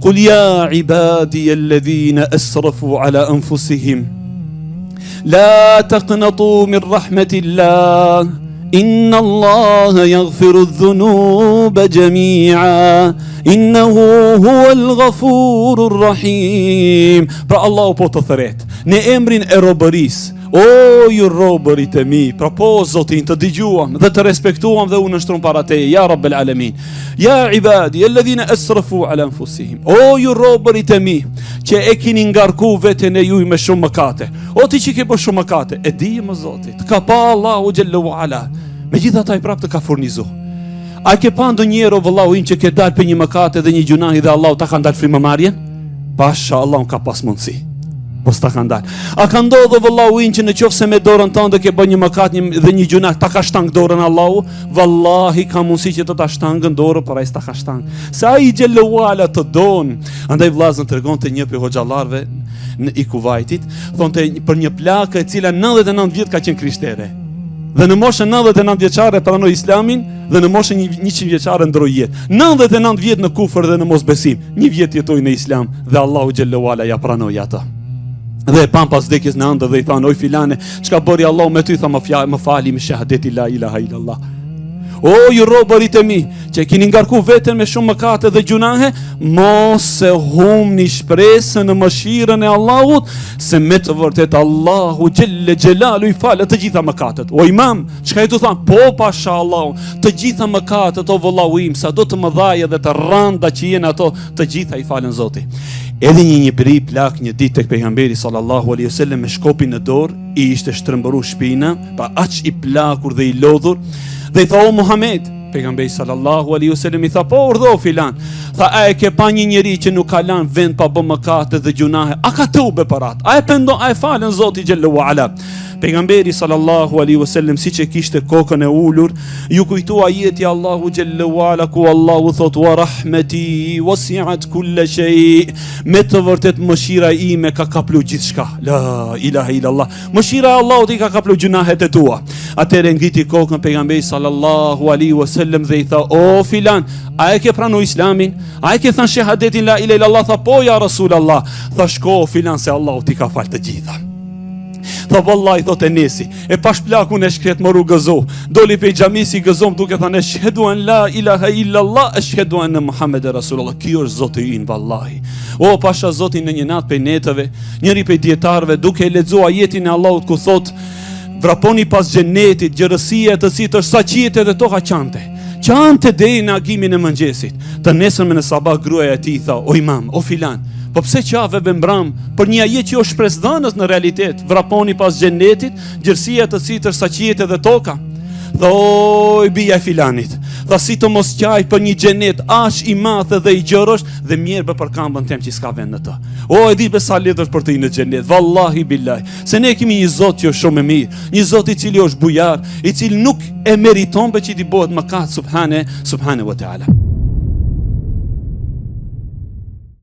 قل يا عبادي الذين أسرفوا على أنفسهم لا تقنطوا من رحمة الله إن الله يغفر الذنوب جميعا إنه هو الغفور الرحيم. Pra Allahu po të thret në emrin e robërisë: o ju robërit e mi, pra po Zotin të dëgjuam dhe të respektuam dhe unë nështrum para teje, ja Rabbel Alamin. Ja ibadi alladhina asrafu ala anfusihim, o ju robërit e mi që e kini ngarku veten e juj me shumë mëkate. O ti që ke bërë shumë mëkate, e di më Zotit, ka pa Allahu Gjellu Ala, me gjitha ta i prap të ka furnizu. A ke pa ndonjëherë vëllau që ke dalë për një mëkate dhe një gjunahi dhe Allahu ta ka ndalë frymëmarrjen? Pasha Allahu ka pas mundësi. Po s'ta ka ndalë. A ka ndodhur vëllau që në qoftë se me dorën tënde ke bën një mëkat dhe një gjunah, ta ka shtang dorën Allahu? Vallahi ka mundësi që të ta shtangën dorën, por ai s'ta ka shtang. Se ai Gjellu Ala të don. Andaj vllazën tregonte një prej hoxhallarëve i Kuvajtit, thonte për një plakë e cila 99 vjet ka qenë krishtere. Dhe në moshën 99 vjeçare pranoi Islamin dhe në moshën 100 vjeçare ndroi jetë. 99 vjet në kufër dhe në mosbesim, 1 vjet jetoi në Islam dhe Allahu Gjellu Ala ja pranoi atë. Dhe e pan pas vdekjes në ëndër dhe i thanë: oj filane, çka bëri Allahu me ty? Tha: më fali me shahadeti la ilaha illallah. O ju robërit e mi që keni ngarku veten me shumë mëkate dhe gjunahe, mos e humni shpresën në mëshirën e Allahut, se me të vërtet Allahu Gjelle Gjelalu i falet të gjitha mëkatet. O imam, çka i tu thanë? Po pasha Allahu, të gjitha mëkatet o vëllau im, sa do të mëdhaja dhe të randa që jenë ato, të gjitha i falen Zoti. Edhe një njëbri plak një ditë tek pejgamberi sallallahu alaihi wasallam me shkopin në dorë, i ishte shtrëmbëruar shpina, pa aq i plakur dhe i lodhur. Dhe i tha: o Muhammed, pejgamberi sallallahu alaihi wasallam i tha: po urdhë filan. Tha: a e ke pa një njeri që nuk ka lanë vend pa bë mëkate dhe gjunahe? A ka tëube për atë? A e pendon, a e falen Zoti Gjellu Ala? Pejgamberi sallallahu alaihi wasallam siç e kishte kokën e ulur, ju kujtua ajeti Allahu Gjellu Ala ku Allahu thot: wa rahmeti wasi'at kull shay. Me të vërtet mëshira ime ka kaplu gjithçka. La ilaha illallah. Mëshira e Allahut i ka kaplu gjunahet e tua. Atëherë ngriti kokën pejgamberi sallallahu alaihi wasallam dhe i tha: o filan, a e ke pranuar Islamin? A e ke thënë shahadetin la ilaha illallah? Tha: po ja Rasulullah. Tha: shko filan se Allahu ti ka fal të gjitha. Tha: vallahi, thot Enesi, e pash plakun e shkret moru gëzo. Doli pe xhamisi gëzom duke thënë: ashhadu an la ilaha illallah, ashhadu anna Muhammeden Rasulullah. Ky është Zoti ynë vallahi. O pasha Zotin në një natë pe netëve, njëri pe dietarëve duke lexuar ajetin e Allahut ku thot: vraponi pas xhenetit, gjërësia të cilit është sa qiejtë dhe toka qante deri në agimin e mëngjesit. Të nesërmen në sabah gruaja e tij tha: o imam, o filan, po pse qafeve mbram për një ajet që është shpresdhënës në realitet? Vraponi pas xhenetit, gjërësia të cilit është sa qiejtë dhe toka. Tha: oj bija e filanit, tha: si të mos qaj për një xhenet aq i madh dhe i gjerësh dhe mirë bë për këmbën tem që s'ka vend në të. O e di besa lidhësh për të në xhenet, vallahi billahi, se ne kemi një Zot që është shumë i mirë, një Zot i cili është bujar, i cili nuk e meriton për që t'i bëhet mëkat, subhane wa taala.